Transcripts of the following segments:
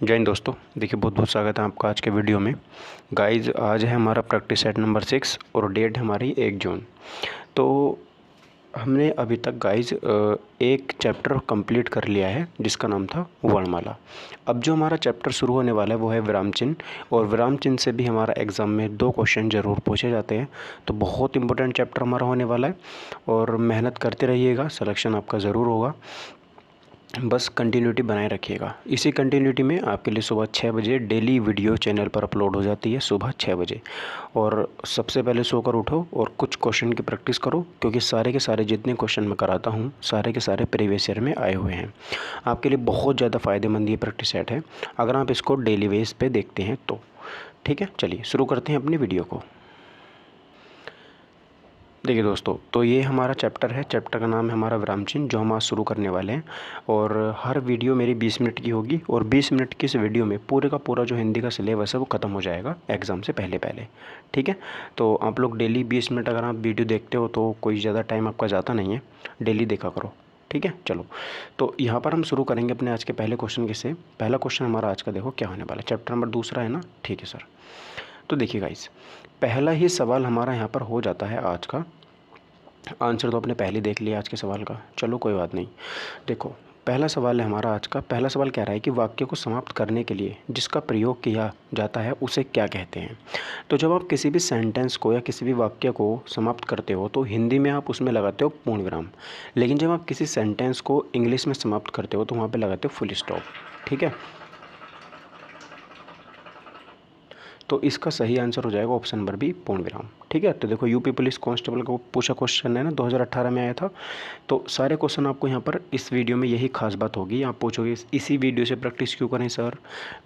जय हिंद दोस्तों। देखिए, बहुत बहुत स्वागत है आपका आज के वीडियो में। गाइस, आज है हमारा प्रैक्टिस सेट नंबर 6 और डेट है हमारी 1 जून। तो हमने अभी तक गाइस एक चैप्टर कंप्लीट कर लिया है जिसका नाम था वर्णमाला। अब जो हमारा चैप्टर शुरू होने वाला है वो है विराम चिन्ह, और विराम चिन्ह से भी हमारा एग्ज़ाम में 2 क्वेश्चन ज़रूर पूछे जाते हैं। तो बहुत इंपॉर्टेंट चैप्टर हमारा होने वाला है और मेहनत करते रहिएगा, सिलेक्शन आपका ज़रूर होगा। बस कंटिन्यूटी बनाए रखिएगा। इसी कंटिन्यूटी में आपके लिए सुबह 6 बजे डेली वीडियो चैनल पर अपलोड हो जाती है, सुबह 6 बजे। और सबसे पहले सोकर उठो और कुछ क्वेश्चन की प्रैक्टिस करो, क्योंकि सारे के सारे जितने क्वेश्चन मैं कराता हूँ सारे के सारे प्रीवियस ईयर में आए हुए हैं। आपके लिए बहुत ज़्यादा फ़ायदेमंद ये प्रैक्टिस सेट है अगर आप इसको डेली बेस पे देखते हैं तो। ठीक है, चलिए शुरू करते हैं अपनी वीडियो को। देखिए दोस्तों, तो ये हमारा चैप्टर है, चैप्टर का नाम है हमारा विराम चिन्ह, जो हम आज शुरू करने वाले हैं। और हर वीडियो मेरी 20 मिनट की होगी, और 20 मिनट की इस वीडियो में पूरे का पूरा जो हिंदी का सिलेबस है वो ख़त्म हो जाएगा एग्ज़ाम से पहले पहले। ठीक है, तो आप लोग डेली 20 मिनट अगर आप वीडियो देखते हो तो कोई ज़्यादा टाइम आपका जाता नहीं है, डेली देखा करो। ठीक है, चलो तो यहाँ पर हम शुरू करेंगे अपने आज के पहले क्वेश्चन के से। पहला क्वेश्चन हमारा आज का देखो क्या होने वाला है। चैप्टर नंबर 2 है ना। ठीक है सर, तो देखिए गाइस, पहला ही सवाल हमारा यहाँ पर हो जाता है आज का। आंसर तो आपने पहले देख लिया आज के सवाल का, चलो कोई बात नहीं। देखो, पहला सवाल है हमारा आज का। पहला सवाल कह रहा है कि वाक्य को समाप्त करने के लिए जिसका प्रयोग किया जाता है उसे क्या कहते हैं। तो जब आप किसी भी सेंटेंस को या किसी भी वाक्य को समाप्त करते हो तो हिंदी में आप उसमें लगाते हो पूर्ण विराम, लेकिन जब आप किसी सेंटेंस को इंग्लिश में समाप्त करते हो तो वहाँ पर लगाते हो फुल स्टॉप। ठीक है, तो इसका सही आंसर हो जाएगा ऑप्शन नंबर बी, पूर्ण विराम। ठीक है, तो देखो, यूपी पुलिस कांस्टेबल का पूछा क्वेश्चन है ना, 2018 में आया था। तो सारे क्वेश्चन आपको यहाँ पर इस वीडियो में यही खास बात होगी। आप पूछोगे इसी वीडियो से प्रैक्टिस क्यों करें सर,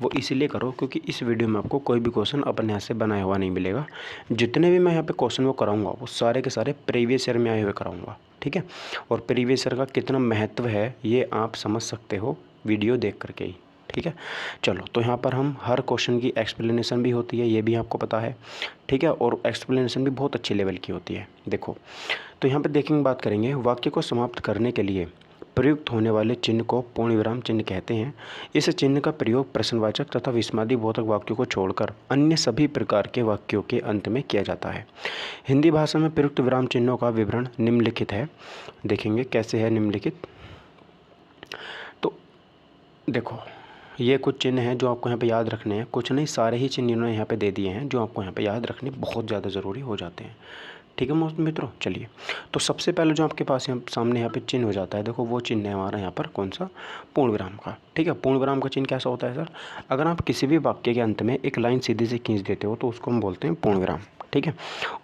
वो इसीलिए करो क्योंकि इस वीडियो में आपको कोई भी क्वेश्चन अपने हाथ से बनाया हुआ नहीं मिलेगा। जितने भी मैं यहाँ पर क्वेश्चन वो कराऊँगा वो सारे के सारे प्रीवियस ईयर में आए हुए कराऊँगा। ठीक है, और प्रीवियस ईयर का कितना महत्व है ये आप समझ सकते हो वीडियो देख करके ही। ठीक है, चलो तो यहाँ पर हम हर क्वेश्चन की एक्सप्लेनेशन भी होती है, ये भी आपको पता है। ठीक है, और एक्सप्लेनेशन भी बहुत अच्छे लेवल की होती है। देखो, तो यहाँ पर देखेंगे, बात करेंगे वाक्य को समाप्त करने के लिए प्रयुक्त होने वाले चिन्ह को पूर्ण विराम चिन्ह कहते हैं। इस चिन्ह का प्रयोग प्रश्नवाचक तथा विस्मयादिबोधक वाक्यों को छोड़कर अन्य सभी प्रकार के वाक्यों के अंत में किया जाता है। हिंदी भाषा में प्रयुक्त विराम चिन्हों का विवरण निम्नलिखित है। देखेंगे कैसे है निम्नलिखित। तो देखो, ये कुछ चिन्ह हैं जो आपको यहाँ पे याद रखने हैं। कुछ नहीं, सारे ही चिन्ह इन्होंने यहाँ पे दे दिए हैं जो आपको यहाँ पे याद रखने बहुत ज़्यादा ज़रूरी हो जाते हैं। ठीक है मित्रों, चलिए तो सबसे पहले जो आपके पास यहाँ सामने यहाँ पे चिन्ह हो जाता है, देखो वो चिन्ह है हमारा यहाँ पर कौन सा, पूर्ण विराम का। ठीक है, पूर्ण विराम का चिन्ह कैसा होता है सर, अगर आप किसी भी वाक्य के अंत में एक लाइन सीधी से खींच देते हो तो उसको हम बोलते हैं पूर्ण विराम। ठीक है,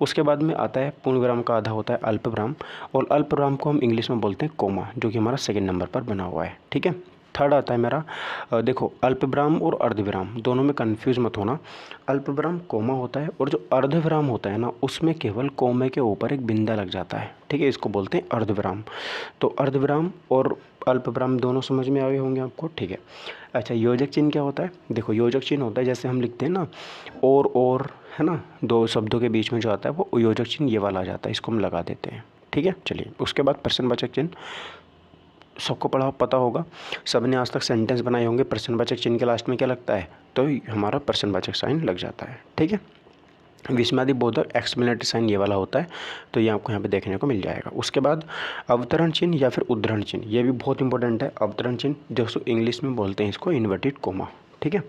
उसके बाद में आता है पूर्ण विराम का आधा होता है अल्प विराम, और अल्प विराम को हम इंग्लिश में बोलते हैं कोमा, जो कि हमारा सेकेंड नंबर पर बना हुआ है। ठीक है, थर्ड आता है मेरा, देखो अल्पविराम और अर्धविराम दोनों में कंफ्यूज मत होना। अल्पविराम कोमा होता है, और जो अर्धविराम होता है ना उसमें केवल कोमे के ऊपर एक बिंदा लग जाता है। ठीक है, इसको बोलते हैं अर्धविराम। तो अर्धविराम और अल्पविराम दोनों समझ में आए होंगे आपको। ठीक है, अच्छा, योजक चिन्ह क्या होता है। देखो, योजक चिन्ह होता है जैसे हम लिखते हैं ना और है ना, दो शब्दों के बीच में जो आता है वो योजक चिन्ह ये वाला आ जाता है, इसको हम लगा देते हैं। ठीक है, चलिए उसके बाद प्रश्नवाचक चिन्ह सबको पता होगा, सबने आज तक सेंटेंस बनाए होंगे। प्रश्नवाचक चिन्ह के लास्ट में क्या लगता है, तो हमारा प्रश्नवाचक साइन लग जाता है। ठीक है, विस्मयादिबोधक एक्सप्लेनेटरी साइन ये वाला होता है, तो ये आपको यहाँ पे देखने को मिल जाएगा। उसके बाद अवतरण चिन्ह या फिर उद्धरण चिन्ह, ये भी बहुत इंपॉर्टेंट है। अवतरण चिन्ह दोस्तों इंग्लिश में बोलते हैं इसको इन्वर्टेड कोमा। ठीक है,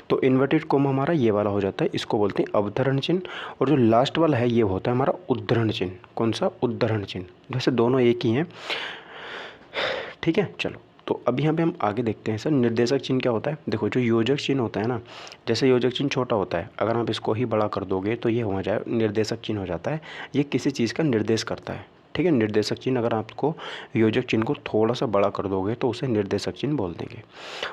तो इन्वर्टेड कोमा हमारा ये वाला हो जाता है, इसको बोलते हैं अवतरण चिन्ह। और जो लास्ट वाला है ये होता है हमारा उद्धरण चिन्ह। कौन सा, उद्धरण चिन्ह। वैसे दोनों एक ही हैं। ठीक है, चलो तो अभी यहाँ पे हम आगे देखते हैं सर निर्देशक चिन्ह क्या होता है। देखो, जो योजक चिन्ह होता है ना, जैसे योजक चिन्ह छोटा होता है, अगर आप इसको ही बड़ा कर दोगे तो ये हो जाए निर्देशक चिन्ह हो जाता है। ये किसी चीज़ का निर्देश करता है। ठीक है, निर्देशक चिन्ह अगर आपको योजक चिन्ह को थोड़ा सा बड़ा कर दोगे तो उसे निर्देशक चिन्ह बोल देंगे।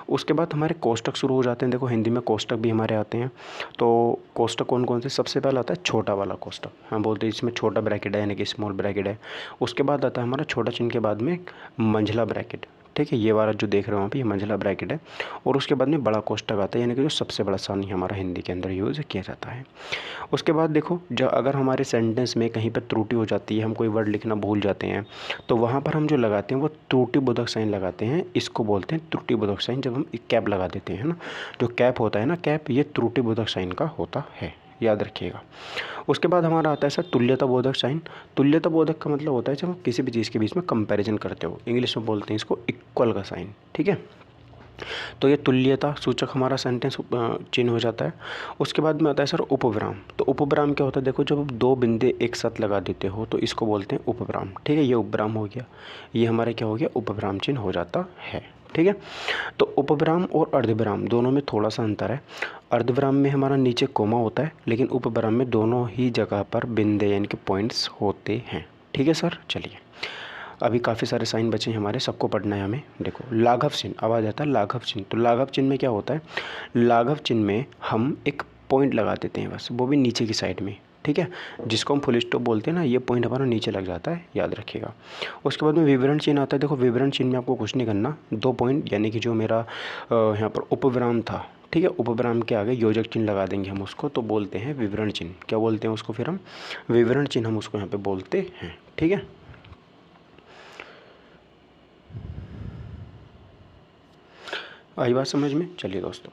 उसके बाद हमारे कोष्टक शुरू हो जाते हैं। देखो, हिंदी में कोष्टक भी हमारे आते हैं। तो कोष्टक कौन कौन से, सबसे पहला आता है छोटा वाला कोष्टक, हम बोलते हैं इसमें छोटा ब्रैकेट है यानी कि स्मॉल ब्रैकेट है। उसके बाद आता है हमारा छोटा चिन्ह के बाद में मंझला ब्रैकेट। ठीक है। ये वाला जो देख रहे हो वहाँ पे ये मंझला ब्रैकेट है और उसके बाद में बड़ा कोष्टक आता है, यानी कि जो सबसे बड़ा सारणी हमारा हिंदी के अंदर यूज़ किया जाता है। उसके बाद देखो, जो अगर हमारे सेंटेंस में कहीं पर त्रुटि हो जाती है, हम कोई वर्ड लिखना भूल जाते हैं, तो वहाँ पर हम जो लगाते हैं वो त्रुटिबोधक साइन लगाते हैं। इसको बोलते हैं त्रुटिबोधक साइन। जब हम कैप लगा देते हैं ना, जो कैप होता है ना, कैप, ये त्रुटिबोधक साइन का होता है, याद रखिएगा। उसके बाद हमारा आता है सर तुल्यता बोधक साइन। तुल्यता बोधक का मतलब होता है जब हम किसी भी चीज़ के बीच में कंपैरिजन करते हो, इंग्लिश में बोलते हैं इसको इक्वल का साइन, ठीक है। तो ये तुल्यता सूचक हमारा सेंटेंस चिन्ह हो जाता है। उसके बाद में आता है सर उपविराम। तो उपविराम क्या होता है, देखो जब आप दो बिंदु एक साथ लगा देते हो तो इसको बोलते हैं उपविराम, ठीक है। ये उपविराम हो गया, ये हमारे क्या हो गया, उपविराम चिन्ह हो जाता है, ठीक है। तो उपविराम और अर्धविराम दोनों में थोड़ा सा अंतर है। अर्धविराम में हमारा नीचे कोमा होता है, लेकिन उपविराम में दोनों ही जगह पर बिंदु यानी कि पॉइंट्स होते हैं, ठीक है सर। चलिए, अभी काफ़ी सारे साइन बचे हैं हमारे, सबको पढ़ना है हमें। देखो लाघव चिन्ह, आवाज़ आता है लाघव चिन्ह। तो लाघव चिन्ह में क्या होता है, लाघव चिन्ह में हम एक पॉइंट लगा देते हैं बस, वो भी नीचे की साइड में, ठीक है, जिसको हम फुल स्टॉप बोलते हैं ना, ये पॉइंट हमारा नीचे लग जाता है, याद रखिएगा। उसके बाद में विवरण चिन्ह आता है। देखो विवरण चिन्ह में आपको कुछ नहीं करना, दो पॉइंट यानी कि जो मेरा यहाँ पर उपविराम था, ठीक है, उपविराम के आगे योजक चिन्ह लगा देंगे हम उसको, तो बोलते हैं विवरण चिन्ह। क्या बोलते हैं उसको, फिर हम विवरण चिन्ह हम उसको यहाँ पे बोलते हैं, ठीक है। आई बात समझ में। चलिए दोस्तों,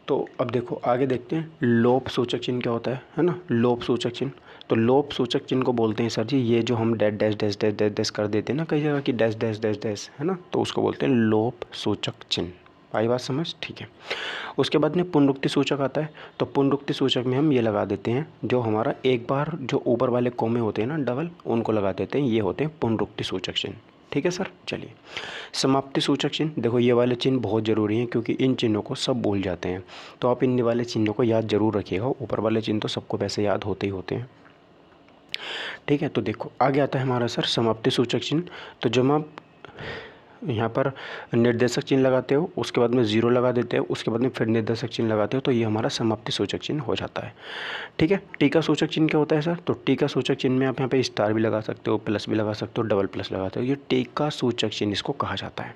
तो अब देखो आगे देखते हैं लोप सूचक चिन्ह क्या होता है ना। लोप सूचक चिन्ह, तो लोप सूचक चिन्ह को बोलते हैं सर जी, ये जो हम dash dash dash dash dash dash कर देते हैं ना कई जगह की, डैश डैश डैश डैश, है ना, तो उसको बोलते हैं लोप सूचक चिन्ह। आई बात समझ, ठीक है। उसके बाद में पुनरुक्ति सूचक आता है। तो पुनरुक्ति सूचक में हम ये लगा देते हैं, जो हमारा एक बार जो ऊपर वाले कोमे होते हैं ना डबल, उनको लगा देते हैं, ये होते हैं पुनरुक्ति सूचक चिन्ह, ठीक है सर। चलिए, समाप्ति सूचक चिन्ह, देखो ये वाले चिन्ह बहुत ज़रूरी हैं क्योंकि इन चिन्हों को सब भूल जाते हैं, तो आप इन वाले चिन्हों को याद जरूर रखिएगा। ऊपर वाले चिन्ह तो सबको वैसे याद होते ही होते हैं, ठीक है। तो देखो आगे आता है हमारा सर समाप्ति सूचक चिन्ह। तो जब आप यहाँ पर निर्देशक चिन्ह लगाते हो, उसके बाद में जीरो लगा देते हो, उसके बाद में फिर निर्देशक चिन्ह लगाते हो, तो ये हमारा समाप्ति सूचक चिन्ह हो जाता है, ठीक है। टीका सूचक चिन्ह क्या होता है सर, तो टीका सूचक चिन्ह में आप यहाँ पे स्टार भी लगा सकते हो, प्लस भी लगा सकते हो, डबल प्लस लगाते हो, ये टीका सूचक चिन्ह इसको कहा जाता है।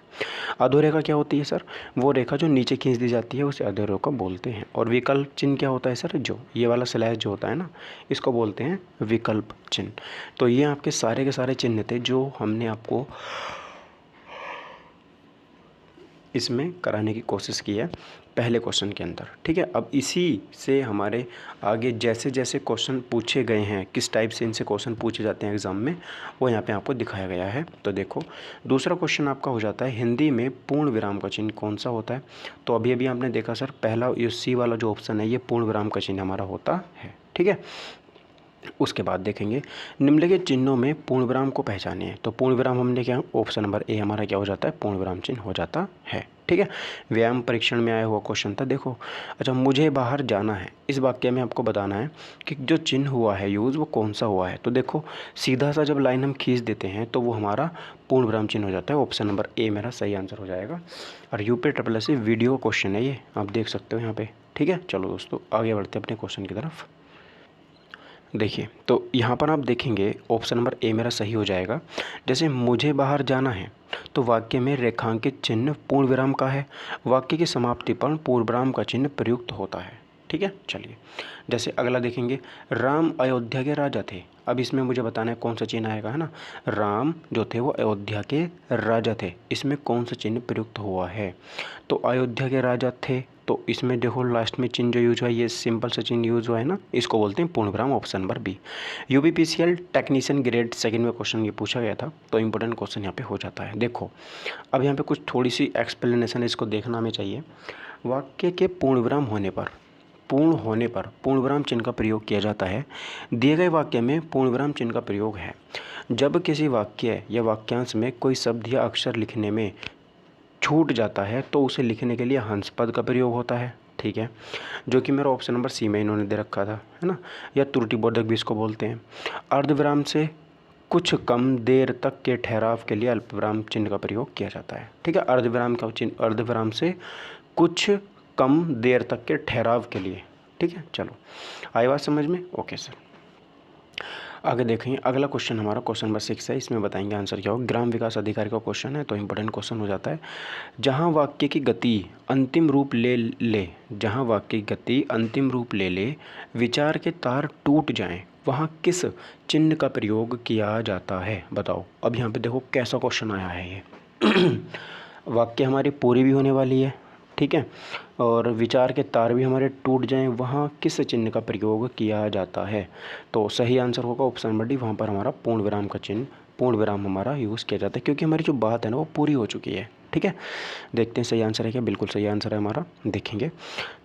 अधोरेखा क्या होती है सर, वो रेखा जो नीचे खींच दी जाती है उसे अधोरेखा बोलते हैं। और विकल्प चिन्ह क्या होता है सर, जो ये वाला स्लैश जो होता है ना, इसको बोलते हैं विकल्प चिन्ह। तो ये आपके सारे के सारे चिन्ह थे जो हमने आपको इसमें कराने की कोशिश की है पहले क्वेश्चन के अंदर, ठीक है। अब इसी से हमारे आगे जैसे जैसे क्वेश्चन पूछे गए हैं, किस टाइप से इनसे क्वेश्चन पूछे जाते हैं एग्जाम में, वो यहाँ पे आपको दिखाया गया है। तो देखो दूसरा क्वेश्चन आपका हो जाता है, हिंदी में पूर्ण विराम का चिन्ह कौन सा होता है। तो अभी अभी आपने देखा सर, पहला ये सी वाला जो ऑप्शन है, ये पूर्ण विराम का चिन्ह हमारा होता है, ठीक है। उसके बाद देखेंगे निम्नलिखित चिन्हों में पूर्ण विराम को पहचानिए। तो पूर्ण विराम हमने क्या, ऑप्शन नंबर ए हमारा क्या हो जाता है, पूर्ण विराम चिन्ह हो जाता है, ठीक है। व्यायाम परीक्षण में आया हुआ क्वेश्चन था, देखो अच्छा, मुझे बाहर जाना है, इस वाक्य में आपको बताना है कि जो चिन्ह हुआ है यूज़ वो कौन सा हुआ है। तो देखो सीधा सा जब लाइन हम खींच देते हैं तो वो हमारा पूर्ण विराम चिन्ह हो जाता है। ऑप्शन नंबर ए मेरा सही आंसर हो जाएगा। और UP triple S video question है ये, आप देख सकते हो यहाँ पे, ठीक है। चलो दोस्तों आगे बढ़ते हैं अपने क्वेश्चन की तरफ। देखिए तो यहाँ पर आप देखेंगे ऑप्शन नंबर ए मेरा सही हो जाएगा। जैसे मुझे बाहर जाना है, तो वाक्य में रेखांकित चिन्ह पूर्ण विराम का है, वाक्य की समाप्ति पर पूर्ण विराम का चिन्ह प्रयुक्त होता है, ठीक है। चलिए जैसे अगला देखेंगे, राम अयोध्या के राजा थे। अब इसमें मुझे बताना है कौन सा चिन्ह आएगा, है ना। राम जो थे वो अयोध्या के राजा थे, इसमें कौन सा चिन्ह प्रयुक्त हुआ है। तो अयोध्या के राजा थे, तो इसमें देखो लास्ट में चिन्ह जो यूज हुआ है, ये सिंपल से चिन्ह यूज हुआ है ना, इसको बोलते हैं पूर्ण विराम। Option number B. UPPCL technician grade second में क्वेश्चन ये पूछा गया था, तो इंपॉर्टेंट क्वेश्चन यहाँ पे हो जाता है। देखो अब यहाँ पे कुछ थोड़ी सी एक्सप्लेनेशन इसको देखना हमें चाहिए। वाक्य के पूर्ण विराम होने पर पूर्ण विराम चिन्ह का प्रयोग किया जाता है। दिए गए वाक्य में पूर्ण विराम चिन्ह का प्रयोग है जब किसी वाक्य या वाक्यांश में कोई शब्द या अक्षर लिखने में छूट जाता है, तो उसे लिखने के लिए हंस पद का प्रयोग होता है, ठीक है, जो कि मेरा ऑप्शन नंबर सी में इन्होंने दे रखा था, है ना, या त्रुटिबोधक भी इसको बोलते हैं। अर्धविराम से कुछ कम देर तक के ठहराव के लिए अल्पविराम चिन्ह का प्रयोग किया जाता है, ठीक है। अर्धविराम का चिन्ह, अर्धविराम से कुछ कम देर तक के ठहराव के लिए, ठीक है। चलो आई बात समझ में, ओके सर। आगे देखेंगे अगला क्वेश्चन हमारा क्वेश्चन नंबर 6 है। इसमें बताएंगे आंसर क्या होगा। ग्राम विकास अधिकारी का क्वेश्चन है तो इंपॉर्टेंट क्वेश्चन हो जाता है। जहाँ वाक्य की गति अंतिम रूप ले ले, जहाँ वाक्य की गति अंतिम रूप ले ले, विचार के तार टूट जाएं, वहाँ किस चिन्ह का प्रयोग किया जाता है? बताओ। अब यहाँ पे देखो कैसा क्वेश्चन आया है ये। वाक्य हमारी पूरी भी होने वाली है, ठीक है, और विचार के तार भी हमारे टूट जाएं, वहाँ किस चिन्ह का प्रयोग किया जाता है? तो सही आंसर होगा ऑप्शन नंबर डी, वहाँ पर हमारा पूर्ण विराम का चिन्ह, पूर्ण विराम हमारा यूज़ किया जाता है, क्योंकि हमारी जो बात है ना वो पूरी हो चुकी है। ठीक है, देखते हैं सही आंसर है क्या। बिल्कुल सही आंसर है हमारा, देखेंगे।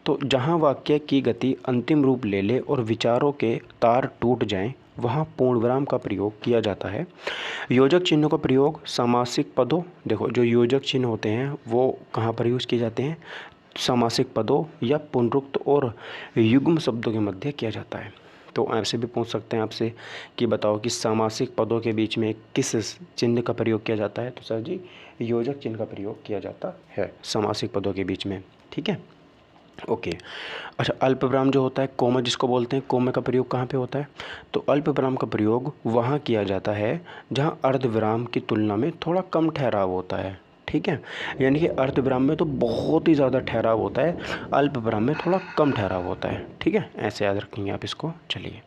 तो जहाँ वाक्य की गति अंतिम रूप ले ले और विचारों के तार टूट जाएं, वहाँ पूर्ण विराम का प्रयोग किया जाता है। योजक चिन्हों का प्रयोग समासिक पदों, देखो जो योजक चिन्ह होते हैं वो कहाँ पर यूज़ किए जाते हैं? समासिक पदों या पुनरुक्त और युग्म शब्दों के मध्य किया जाता है। तो ऐसे भी पूछ सकते हैं आपसे कि बताओ कि समासिक पदों के बीच में किस चिन्ह का प्रयोग किया जाता है? तो सर जी योजक चिन्ह का प्रयोग किया जाता है समासिक पदों के बीच में। ठीक है, ओके। अच्छा, अल्पविराम जो होता है, कोमा जिसको बोलते हैं, कोमे का प्रयोग कहाँ पे होता है? तो अल्पविराम का प्रयोग वहाँ किया जाता है जहाँ अर्धविराम की तुलना में थोड़ा कम ठहराव होता है। ठीक है, यानी कि अर्धविराम में तो बहुत ही ज़्यादा ठहराव होता है, अल्पविराम में थोड़ा कम ठहराव होता है। ठीक है, ऐसे याद रखेंगे आप इसको। चलिए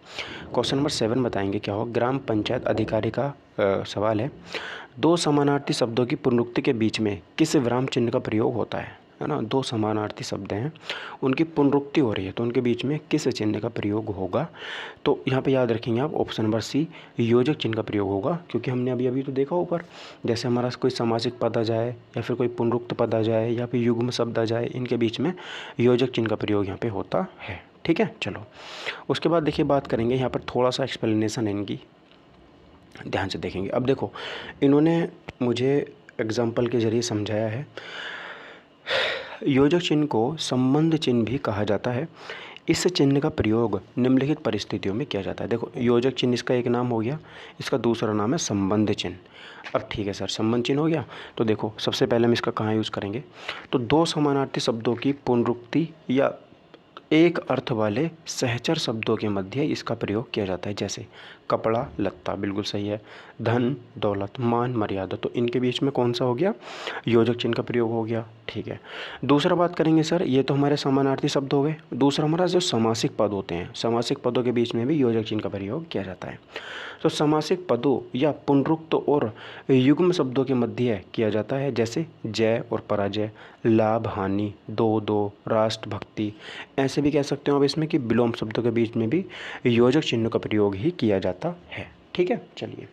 क्वेश्चन नंबर 7 बताएंगे क्या हो। ग्राम पंचायत अधिकारी का सवाल है। दो समानार्थी शब्दों की पुनरुक्ति के बीच में किस विराम चिन्ह का प्रयोग होता है ना? दो समानार्थी शब्द हैं, उनकी पुनरुक्ति हो रही है, तो उनके बीच में किस चिन्ह का प्रयोग होगा? तो यहाँ पे याद रखेंगे आप ऑप्शन नंबर सी, योजक चिन्ह का प्रयोग होगा, क्योंकि हमने अभी अभी तो देखा ऊपर, जैसे हमारा कोई सामासिक पद आ जाए या फिर कोई पुनरुक्त पद आ जाए या फिर युग्म शब्द आ जाए, इनके बीच में योजक चिन्ह का प्रयोग यहाँ पे होता है। ठीक है, चलो उसके बाद देखिए बात करेंगे यहाँ पर थोड़ा सा एक्सप्लेनेशन इनकी, ध्यान से देखेंगे। अब देखो इन्होंने मुझे एग्जाम्पल के ज़रिए समझाया है। योजक चिन्ह को संबंध चिन्ह भी कहा जाता है। इस चिन्ह का प्रयोग निम्नलिखित परिस्थितियों में किया जाता है। देखो योजक चिन्ह इसका एक नाम हो गया, इसका दूसरा नाम है संबंध चिन्ह। अब ठीक है सर, संबंध चिन्ह हो गया, तो देखो सबसे पहले हम इसका कहाँ यूज़ करेंगे? तो दो समानार्थी शब्दों की पुनरुक्ति या एक अर्थ वाले सहचर शब्दों के मध्य इसका प्रयोग किया जाता है, जैसे कपड़ा लत्ता, बिल्कुल सही है, धन दौलत मान मर्यादा, तो इनके बीच में कौन सा हो गया? योजक चिन्ह का प्रयोग हो गया। ठीक है, दूसरा बात करेंगे सर, ये तो हमारे समानार्थी शब्द हो गए। दूसरा हमारा जो समासिक पद होते हैं, समासिक पदों के बीच में भी योजक चिन्ह का प्रयोग किया जाता है। तो समासिक पदों या पुनरुक्त और युग्म शब्दों के मध्य किया जाता है, जैसे जय और पराजय, लाभ हानि, दो दो, राष्ट्रभक्ति। ऐसे भी कह सकते हो आप इसमें कि विलोम शब्दों के बीच में भी योजक चिन्ह का प्रयोग ही किया जाता है। ठीक है, चलिए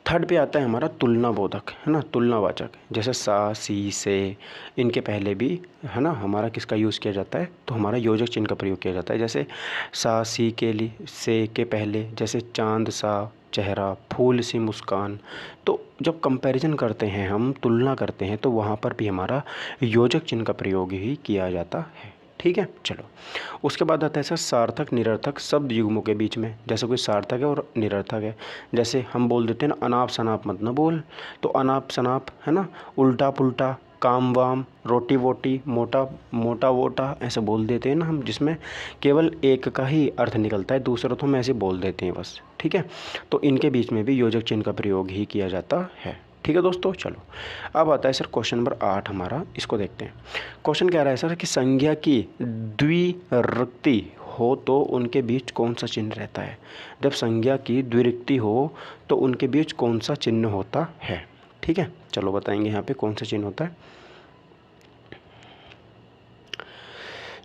थर्ड पे आता है हमारा तुलना बोधक, है ना, तुलनावाचक, जैसे सा सी से, इनके पहले भी है ना हमारा किसका यूज़ किया जाता है? तो हमारा योजक चिन्ह का प्रयोग किया जाता है, जैसे सा सी के लिए से के पहले, जैसे चांद सा चेहरा, फूल सी मुस्कान। तो जब कंपैरिजन करते हैं हम, तुलना करते हैं, तो वहाँ पर भी हमारा योजक चिन्ह का प्रयोग ही किया जाता है। ठीक है, चलो उसके बाद आता है सर सार्थक निरर्थक शब्द युग्मों के बीच में, जैसे कोई सार्थक है और निरर्थक है, जैसे हम बोल देते हैं ना अनाप शनाप मत ना बोल, तो अनाप शनाप है ना, उल्टा पुल्टा, काम वाम, रोटी वोटी, मोटा मोटा वोटा, ऐसे बोल देते हैं ना हम, जिसमें केवल एक का ही अर्थ निकलता है, दूसरा तो हम ऐसे बोल देते हैं बस। ठीक है, तो इनके बीच में भी योजक चिन्ह का प्रयोग ही किया जाता है। ठीक है दोस्तों, चलो अब आता है सर क्वेश्चन नंबर 8 हमारा, इसको देखते हैं। क्वेश्चन कह रहा है सर कि संज्ञा की द्विरुक्ति हो तो उनके बीच कौन सा चिन्ह रहता है? जब संज्ञा की द्विरुक्ति हो तो उनके बीच कौन सा चिन्ह होता है? ठीक है, चलो बताएंगे यहाँ पे कौन सा चिन्ह होता है।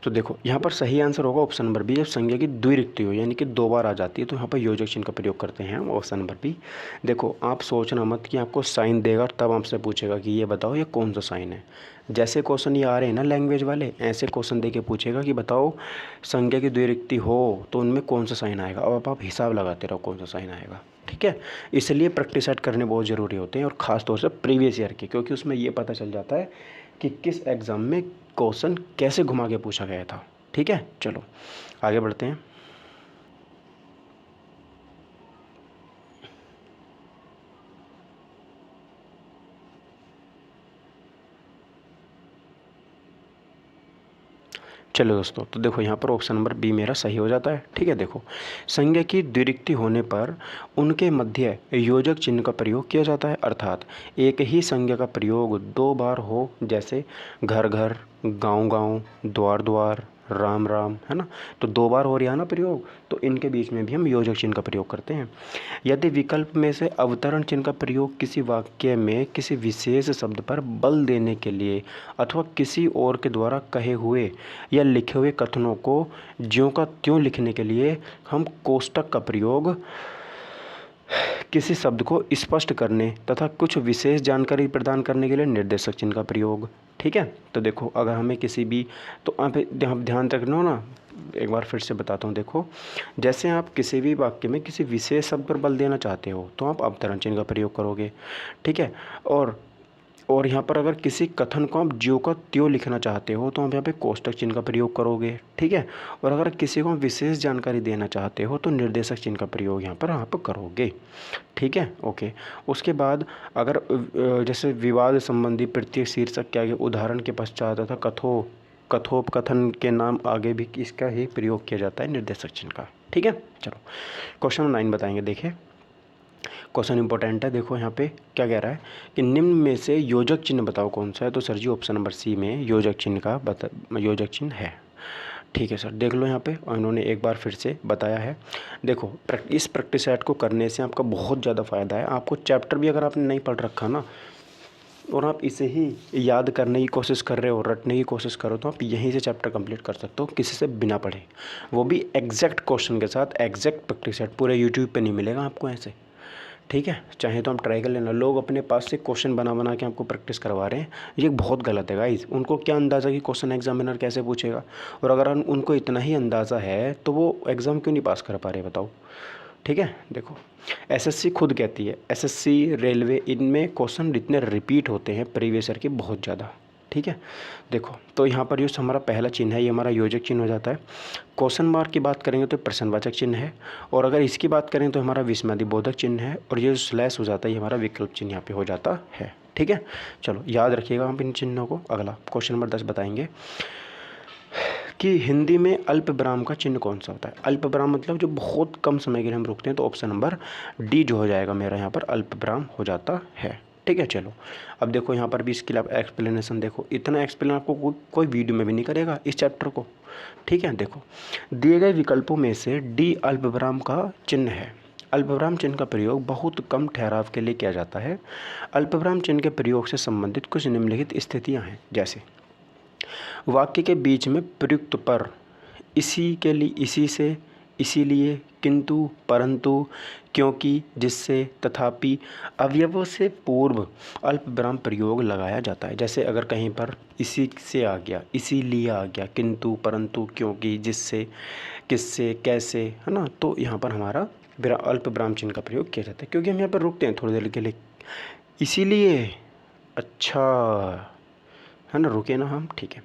तो देखो यहाँ पर सही आंसर होगा ऑप्शन नंबर बी, जब संज्ञा की द्विरुक्ति हो यानी कि दो बार आ जाती है, तो यहाँ पर योजक चिन्ह का प्रयोग करते हैं हम, ऑप्शन नंबर बी। देखो आप सोचना मत कि आपको साइन देगा तब आपसे पूछेगा कि ये बताओ ये कौन सा साइन है। जैसे क्वेश्चन ये आ रहे हैं ना लैंग्वेज वाले, ऐसे क्वेश्चन दे के पूछेगा कि बताओ संज्ञा की द्विरुक्ति हो तो उनमें कौन सा साइन आएगा, अब आप हिसाब लगाते रहो कौन सा साइन आएगा। ठीक है, इसलिए प्रैक्टिस सेट करने बहुत ज़रूरी होते हैं, और ख़ास तौर से प्रीवियस ईयर के, क्योंकि उसमें ये पता चल जाता है कि किस एग्ज़ाम में क्वेश्चन कैसे घुमा के पूछा गया था। ठीक है, चलो आगे बढ़ते हैं। चलो दोस्तों, तो देखो यहाँ पर ऑप्शन नंबर बी मेरा सही हो जाता है। ठीक है, देखो संज्ञा की द्विरुक्ति होने पर उनके मध्य योजक चिन्ह का प्रयोग किया जाता है, अर्थात एक ही संज्ञा का प्रयोग दो बार हो, जैसे घर घर, गांव गांव, द्वार द्वार, राम राम, है ना। तो दो बार हो रहा है ना प्रयोग, तो इनके बीच में भी हम योजक चिन्ह का प्रयोग करते हैं। यदि विकल्प में से अवतरण चिन्ह का प्रयोग किसी वाक्य में किसी विशेष शब्द पर बल देने के लिए अथवा किसी और के द्वारा कहे हुए या लिखे हुए कथनों को ज्यों का त्यों लिखने के लिए हम कोष्टक का प्रयोग किसी शब्द को स्पष्ट करने तथा कुछ विशेष जानकारी प्रदान करने के लिए निर्देशक चिन्ह का प्रयोग। ठीक है, तो देखो अगर हमें किसी भी, तो आप ध्यान रखना ना, एक बार फिर से बताता हूँ। देखो जैसे आप किसी भी वाक्य में किसी विशेष शब्द पर बल देना चाहते हो तो आप अवतरण चिन्ह का प्रयोग करोगे। ठीक है, और यहाँ पर अगर किसी कथन को आप ज्यों का त्यों लिखना चाहते हो तो आप यहाँ पे कोष्टक चिन्ह का प्रयोग करोगे। ठीक है, और अगर किसी को विशेष जानकारी देना चाहते हो तो निर्देशक चिन्ह का प्रयोग यहाँ पर आप करोगे। ठीक है, ओके। उसके बाद अगर जैसे विवाद संबंधी प्रत्येक शीर्षक के आगे उदाहरण के पश्चात तथा कथोपकथन के नाम आगे भी इसका ही प्रयोग किया जाता है, निर्देशक चिन्ह का। ठीक है, चलो क्वेश्चन 9 बताएंगे। देखिए क्वेश्चन इंपॉर्टेंट है। देखो यहाँ पे क्या कह रहा है कि निम्न में से योजक चिन्ह बताओ कौन सा है। तो सर जी ऑप्शन नंबर सी में योजक चिन्ह है। ठीक है सर, देख लो यहाँ पे, और इन्होंने एक बार फिर से बताया है। देखो इस प्रैक्टिस सेट को करने से आपका बहुत ज़्यादा फ़ायदा है। आपको चैप्टर भी अगर आपने नहीं पढ़ रखा ना, और आप इसे ही याद करने की कोशिश कर रहे हो, रटने की कोशिश करो, तो आप यहीं से चैप्टर कंप्लीट कर सकते हो किसी से बिना पढ़े, वो भी एग्जैक्ट क्वेश्चन के साथ। एग्जैक्ट प्रैक्टिस सेट पूरे यूट्यूब पे नहीं मिलेगा आपको ऐसे। ठीक है, चाहे तो हम ट्राई कर लेना। लोग अपने पास से क्वेश्चन बना के आपको प्रैक्टिस करवा रहे हैं, ये बहुत गलत है गाइस। उनको क्या अंदाज़ा कि क्वेश्चन एग्जामिनर कैसे पूछेगा, और अगर उनको इतना ही अंदाज़ा है तो वो एग्ज़ाम क्यों नहीं पास कर पा रहे बताओ। ठीक है, देखो एसएससी खुद कहती है, एसएससी, रेलवे, इनमें क्वेश्चन इतने रिपीट होते हैं प्रीवियस ईयर के बहुत ज़्यादा। ठीक है, देखो तो यहाँ पर जो हमारा पहला चिन्ह है ये हमारा योजक चिन्ह हो जाता है। क्वेश्चन मार्क की बात करेंगे तो प्रश्नवाचक चिन्ह है, और अगर इसकी बात करें तो हमारा विस्मयादिबोधक चिन्ह है, और ये जो स्लैश हो जाता है ये हमारा विकल्प चिन्ह यहाँ पे हो जाता है। ठीक है, चलो याद रखिएगा आप इन चिन्हों को। अगला क्वेश्चन नंबर 10 बताएंगे कि हिंदी में अल्प विराम का चिन्ह कौन सा होता है। अल्प विराम मतलब जो बहुत कम समय के लिए हम रुकते हैं, तो ऑप्शन नंबर डी जो हो जाएगा मेरा यहाँ पर अल्प विराम हो जाता है। ठीक है, चलो अब देखो यहाँ पर भी इसके लिए एक्सप्लेनेशन देखो, इतना एक्सप्लेन आपको कोई वीडियो में भी नहीं करेगा इस चैप्टर को। ठीक है, देखो दिए गए विकल्पों में से डी अल्प विराम का चिन्ह है। अल्प विराम चिन्ह का प्रयोग बहुत कम ठहराव के लिए किया जाता है। अल्प विराम चिन्ह के प्रयोग से संबंधित कुछ निम्नलिखित स्थितियाँ हैं, जैसे वाक्य के बीच में प्रयुक्त पर, इसी के लिए, इसी से, इसीलिए, किंतु, परंतु, क्योंकि, जिससे, तथापि, अवयवों से पूर्व अल्प विराम प्रयोग लगाया जाता है। जैसे अगर कहीं पर इसी से आ गया, इसीलिए आ गया, किंतु, परंतु, क्योंकि, जिससे, किससे, कैसे, है ना, तो यहाँ पर हमारा अल्प विराम चिन्ह का प्रयोग किया जाता है, क्योंकि हम यहाँ पर रुकते हैं थोड़ी देर के लिए। इसीलिए, अच्छा, है ना, रुके ना हम। ठीक है,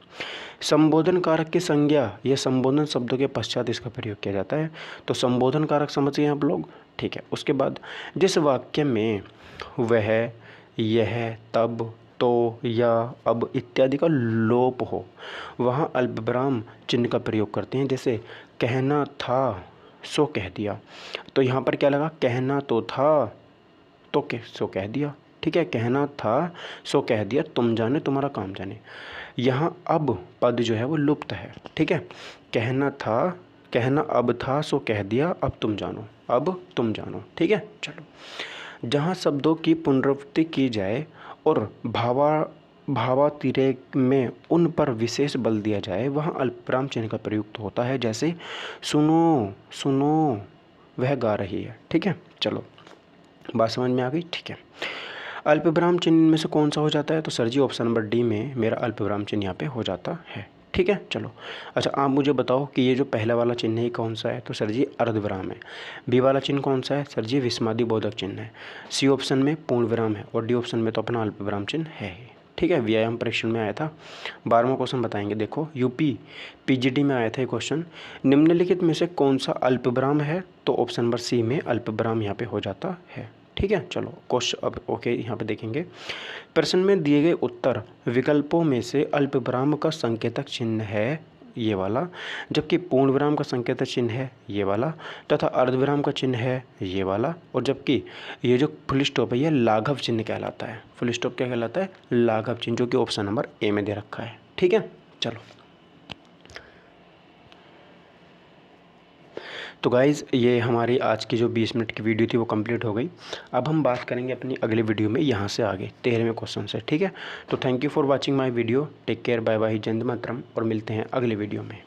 संबोधन कारक की संज्ञा या संबोधन शब्दों के पश्चात इसका प्रयोग किया जाता है। तो संबोधन कारक समझ गए आप लोग। ठीक है, उसके बाद जिस वाक्य में वह, यह, तब, तो, या, अब इत्यादि का लोप हो वहाँ अल्पविराम चिन्ह का प्रयोग करते हैं। जैसे कहना था सो कह दिया, तो यहाँ पर क्या लगा, कहना तो था तो सो कह दिया। ठीक है, कहना था सो कह दिया, तुम जाने तुम्हारा काम जाने। यहाँ अब पद जो है वो लुप्त है। ठीक है, कहना अब था सो कह दिया, अब तुम जानो, अब तुम जानो। ठीक है, चलो जहाँ शब्दों की पुनरावृत्ति की जाए और भावातिरेक में उन पर विशेष बल दिया जाए वहाँ अल्पविराम चिन्ह का प्रयुक्त होता है। जैसे सुनो सुनो वह गा रही है। ठीक है, चलो बात समझ में आ गई। ठीक है, अल्पविराम चिन्ह में से कौन सा हो जाता है। तो सर जी ऑप्शन नंबर डी में मेरा अल्पविराम चिन्ह यहाँ पे हो जाता है। ठीक है, चलो अच्छा आप मुझे बताओ कि ये जो पहला वाला चिन्ह है कौन सा है। तो सर जी अर्धविराम है। बी वाला चिन्ह कौन सा है। सर जी विस्मयादिबोधक चिन्ह है। सी ऑप्शन में पूर्ण विराम है, और डी ऑप्शन में तो अपना अल्पविराम चिन्ह है ही। ठीक है, व्यायाम परीक्षण में आया था। 12वां क्वेश्चन बताएंगे। देखो यूपी पीजीडी में आया था ये क्वेश्चन, निम्नलिखित में से कौन सा अल्पविराम है। तो ऑप्शन नंबर सी में अल्पविराम यहाँ पे हो जाता है। ठीक है, चलो क्वेश्चन अब ओके यहाँ पे देखेंगे। प्रश्न में दिए गए उत्तर विकल्पों में से अल्पविराम का संकेतक चिन्ह है ये वाला, जबकि पूर्ण विराम का संकेतक चिन्ह है ये वाला, तथा अर्धविराम का चिन्ह है ये वाला, और जबकि ये जो फुल स्टॉप है ये लाघव चिन्ह कहलाता है। फुल स्टॉप क्या कहलाता है? लाघव चिन्ह, जो कि ऑप्शन नंबर ए में दे रखा है। ठीक है, चलो। तो गाइज़ ये हमारी आज की जो 20 मिनट की वीडियो थी वो कंप्लीट हो गई। अब हम बात करेंगे अपनी अगले वीडियो में यहाँ से आगे 13वें क्वेश्चन से। ठीक है, तो thank you for watching my video. Take care, bye bye, जय हिंद, मातरम, और मिलते हैं अगले वीडियो में।